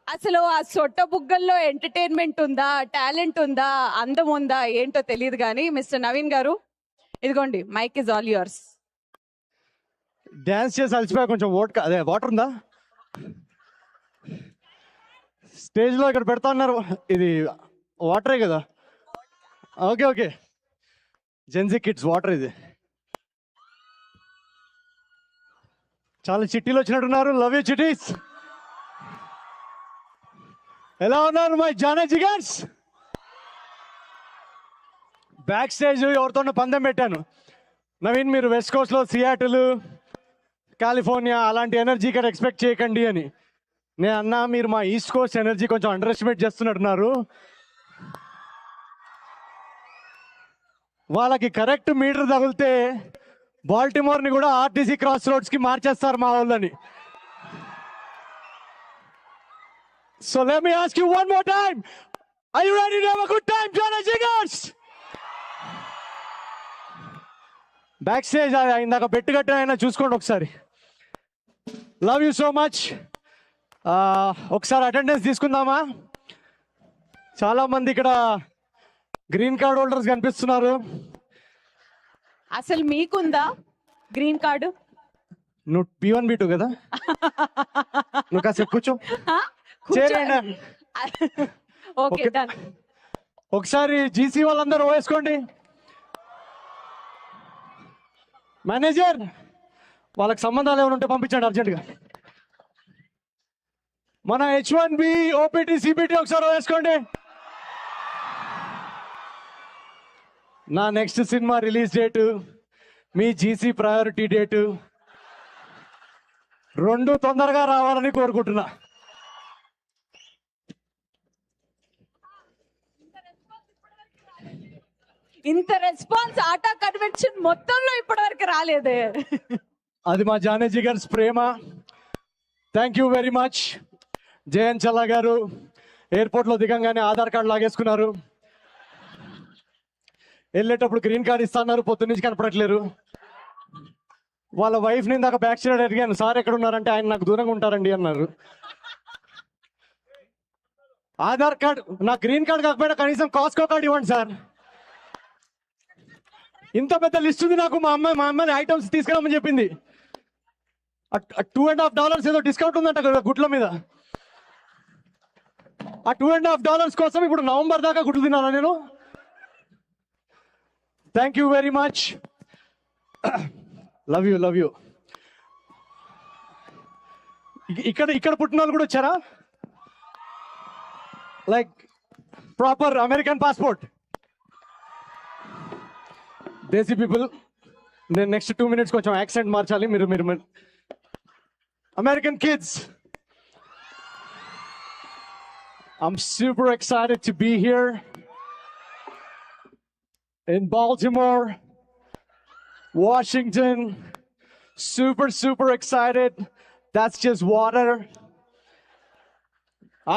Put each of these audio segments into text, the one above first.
అసలు ఆ సొట్ట బుగ్గల్లో ఎంటర్టైన్మెంట్ ఉందా, టాలెంట్ ఉందా, అందం ఉందా ఏంటో తెలియదు కానీ మిస్టర్ నవీన్ గారు ఇదిగోండి mike is all yours. Dance చేసి అలసిపోయా, కొంచెం అదే వాటర్ ఉందా స్టేజ్లో? ఇక్కడ పెడతా ఉన్నారు, ఇది వాటరే కదా? Okay okay, Gen Z kids water ఇది. చాలా చిట్టీలు వచ్చినట్టున్నారు. Love you చిట్టీస్. ఎలా ఉన్నారు మై జానా జిగర్స్? బ్యాక్ స్టేజ్ ఎవరితోనో పందెం పెట్టాను, నవీన్ మీరు వెస్ట్ కోస్ట్లో సియాటిల్, కాలిఫోర్నియా అలాంటి ఎనర్జీ ఇక్కడ ఎక్స్పెక్ట్ చేయకండి అని. నేను అన్నా మీరు మా ఈస్ట్ కోస్ట్ ఎనర్జీ కొంచెం అండర్ ఎస్టిమేట్ చేస్తున్నట్టున్నారు. వాళ్ళకి కరెక్ట్ మీటర్ తగిలితే బాల్టిమోర్ని కూడా ఆర్టీసీ క్రాస్ రోడ్స్కి మార్చేస్తారు మా వాళ్ళని. So let me ask you one more time. Are you ready to have a good time, Jana Jiggers? Back stage ఇందాక బెట్టు కట్టిన అయినా చూసుకోండి ఒకసారి. Love you so much. ఒకసారి అటెండెన్స్ తీసుకుందామా? చాలా మంది ఇక్కడ గ్రీన్ కార్డ్ హోల్డర్స్ కనిపిస్తున్నారు. అసలు మీకుందా గ్రీన్ కార్డు? నువ్వు P1 B2 కదా? నువ్వు కాసేపు కూర్చో. చేరండి. Okay done. ఒకసారి జీసీ వాళ్ళందరూ వేసుకోండి. మేనేజర్ వాళ్ళకి సంబంధాలు ఏమైనా ఉంటే పంపించండి అర్జెంటుగా. మన H1B OPT CPT ఒకసారి వేసుకోండి. నా నెక్స్ట్ సినిమా రిలీజ్ డేటు, మీ జీసీ ప్రయారిటీ డేటు రెండు తొందరగా రావాలని కోరుకుంటున్నా. ఇంత రెస్పాన్స్ ఆటా కన్వెన్షన్ మొత్తంలో ఇప్పటి వరకు రాలేదే. అది మా జానేజీ గారి ప్రేమ. Thank you very much. Jayan Challa గారు ఎయిర్పోర్ట్లో దిగంగానే ఆధార్ కార్డు లాగేసుకున్నారు. వెళ్ళేటప్పుడు గ్రీన్ కార్డు ఇస్తున్నారు, పొద్దున్నుంచి కనపడట్లేరు. వాళ్ళ వైఫ్ని ఇందాక బ్యాక్ సైడ్ అడిగాను, సార్ ఎక్కడ ఉన్నారంటే ఆయన నాకు దూరంగా ఉంటారండి అన్నారు. ఆధార్ కార్డు, నా గ్రీన్ కార్డు కాకపోయినా కనీసం కాస్కో కార్డు ఇవ్వండి సార్. ఇంత పెద్ద లిస్ట్ ఉంది నాకు. మా అమ్మాయి ఐటమ్స్ తీసుకురామని చెప్పింది. $2.50 ఏదో డిస్కౌంట్ ఉందంట కదా గుడ్ల మీద. ఆ $2.50 కోసం ఇప్పుడు నవంబర్ దాకా గుడ్లు తినాలా నేను? Thank you very much. Love you love you. ఇక్కడ పుట్టిన వాళ్ళు కూడా వచ్చారా? Like proper American passport. Desi people. నేను నెక్స్ట్ 2 minutes కొంచెం యాక్సెంట్ మార్చాలి. మీరు American kids, I'm super excited to be here in Baltimore, Washington. Super excited. That's just water.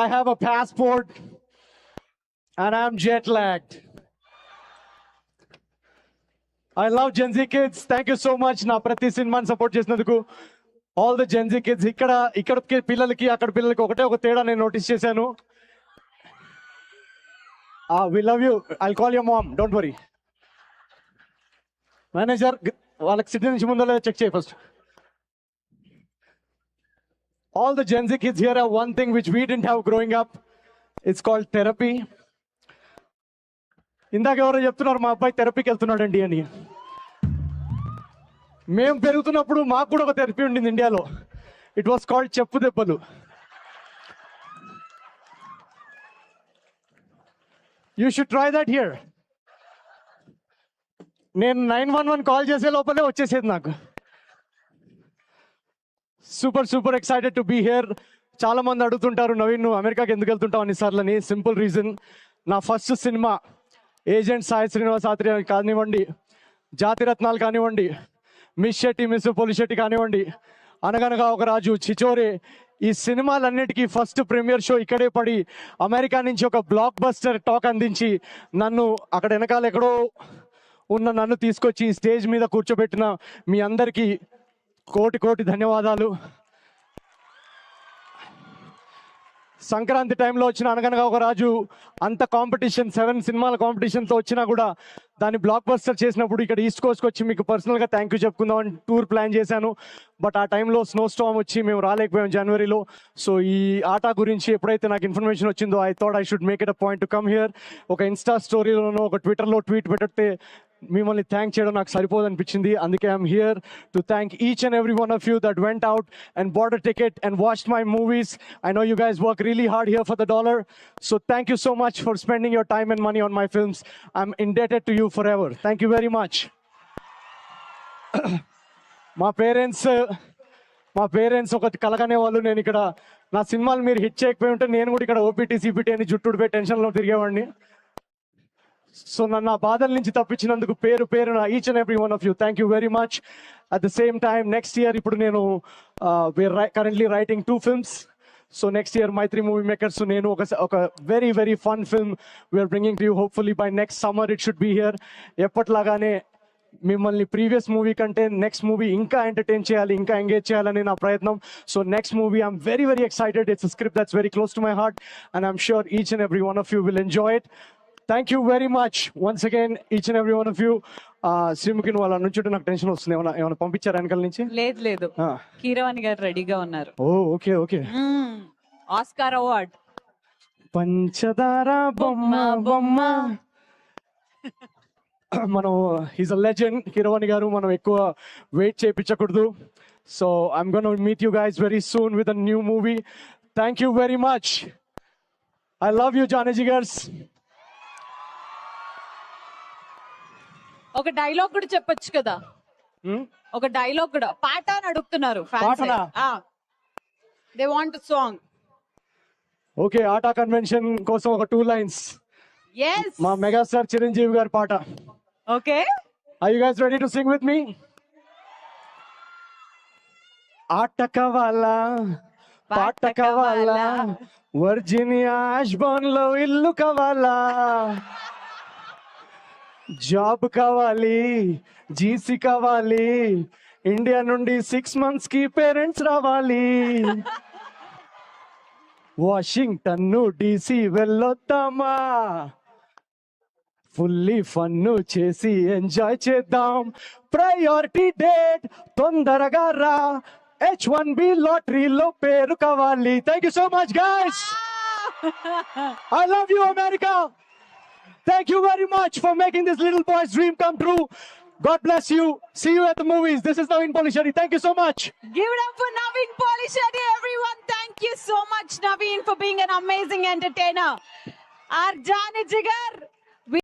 I have a passport and I'm jet lagged. I love Gen Z kids. Thank you so much. నా ప్రతి సినిమాని support చేసినందుకు. All the Gen Z kids. ఇక్కడ పిల్లలకి అక్కడ పిల్లలకి ఒకటే ఒక తేడా నేను నోటీస్ చేశాను. We love you. I'll call your mom. Don't worry. Manager వాళ్ళకి సిటిజన్షిప్ ఉందో లేదో చెక్ చేయి first. All the Gen Z kids here have one thing which we didn't have growing up. It's called therapy. ఇందాక ఎవరో చెప్తున్నారు మా అబ్బాయి థెరపీకి వెళ్తున్నాడండి అని. మేము పెరుగుతున్నప్పుడు మాకు కూడా ఒక థెరపీ ఉండింది ఇండియాలో. ఇట్ వాస్ కాల్డ్ చెప్పు దెబ్బలు. You should try that here. నేను 911 కాల్ చేసే లోపలే వచ్చేసేది నాకు. Super excited to be here. చాలా మంది అడుగుతుంటారు, నవీన్ నువ్వు అమెరికాకి ఎందుకు వెళ్తుంటావు అన్నిసార్లని. సింపుల్ రీజన్, నా first cinema Agent Sai Srinivas Athreya కానివ్వండి, జాతిరత్నాలు కానివ్వండి, మిస్ శెట్టి మిస్ పోలిశెట్టి కానివ్వండి, అనగనగా ఒక రాజు, చిచోరే, ఈ సినిమాలన్నిటికీ ఫస్ట్ ప్రీమియర్ షో ఇక్కడే పడి అమెరికా నుంచి ఒక బ్లాక్ బస్టర్ టాక్ అందించి నన్ను అక్కడ వెనకాల ఎక్కడో ఉన్న నన్ను తీసుకొచ్చి స్టేజ్ మీద కూర్చోబెట్టిన మీ అందరికీ కోటి ధన్యవాదాలు. సంక్రాంతి టైంలో వచ్చిన అనగనగా ఒక రాజు అంత కాంపిటీషన్ 7 సినిమాల కాంపిటీషన్తో వచ్చినా కూడా దాన్ని బ్లాక్ బస్టర్ చేసినప్పుడు ఇక్కడ ఈస్ట్ కోస్ట్కి వచ్చి మీకు పర్సనల్గా థ్యాంక్ యూ చెప్పుకుందామని టూర్ ప్లాన్ చేశాను. బట్ ఆ టైంలో స్నో స్టామ్ వచ్చి మేము రాలేకపోయాం జనవరిలో. సో ఈ ఆట గురించి ఎప్పుడైతే నాకు ఇన్ఫర్మేషన్ వచ్చిందో I thought I should make it a point to come here. ఒక ఇన్స్టా స్టోరీలోనో ఒక ట్విట్టర్లో ట్వీట్ పెట్టితే మిమ్మల్ని థ్యాంక్ చేయడం నాకు సరిపోదు అనిపించింది. అందుకే I'm here to thank each and every one of you that went out and bought a ticket and watched my movies. I know you guys work really hard here for the dollar. So thank you so much for spending your time and money on my films. I'm indebted to you for ever. Thank you very much. మా parents ఒకటి కలగనే వాళ్ళు. నేను ఇక్కడ నా సినిమాలు మీరు hit చేయకపోయి ఉంటే నేను కూడా ఇక్కడ ఓపీటీ సిపిటీ అని జుట్టుడిపోయి టెన్షన్లో తిరిగేవాడిని. సో నన్ను ఆ బాధల నుంచి తప్పించినందుకు పేరున each and every one of you thank you very much. At the same time next year ఇప్పుడు నేను currently writing 2 films. So next year Mythri movie makers నేను ఒక very very fun film we're bringing to you. Hopefully by next summer it should be here. ఎప్పట్లాగానే మిమ్మల్ని previous movie కంటే next movie ఇంకా entertain చేయాలి, ఇంకా ఎంగేజ్ చేయాలని నా ప్రయత్నం. So next movie I'm very very excited. It's a script that's very close to my heart and I'm sure each and every one of you will enjoy it. Thank you very much once again, each and every one of you. శ్రీముఖిని వాళ్ళ నుంచి నాకు tension వస్తుంది. ఏమైనా పంపించారు వెనకాల నుంచి? లేదు కీరవాణి గారు రెడీగా ఉన్నారు. ఓ ఓకే ఓకే. ఆస్కార్ అవార్డ్ పంచదార బొమ్మ బొమ్మ. మనం హీస్ అ లెజెండ్ కీరవాణి గారు. మనం ఎక్కువ వెయిట్ చేయించకూడదు. So I'm gonna meet you guys very soon with a new movie. Thank you very much. I love you జానజీ గర్స్. ఒక డైలాగ్ కూడా చెప్పొచ్చు కదా. ఒక డైలాగ్ కూడా పాట అని అడుగుతున్నారు they want song. Okay atta convention కోసం ఒక 2 lines. yes మా మెగాస్టార్ చిరంజీవి గారి పాట. Okay are you guys ready to sing with me? ఆట కావాలా పాట కావాలా వర్జీనియా ఆష్బోర్న్ లో ఇల్లు కావాలా జాబ్ కావాలి జీసీ కావాలి ఇండియా నుండి 6 months కి పేరెంట్స్ రావాలి వాషింగ్టన్ డీసీ వెళ్ళొద్దామా ఫుల్లీ ఫన్ను చేసి ఎంజాయ్ చేద్దాం ప్రయారిటీ డేట్ తొందరగా రా H1B లాటరీలో పేరు కావాలి. Thank you so much guys. I love you America. Thank you very much for making this little boy's dream come true. God bless you. See you at the movies. This is Naveen Polishari. Thank you so much. Give it up for Naveen Polishari, everyone. Thank you so much, Naveen, for being an amazing entertainer. Our Jani Jigar.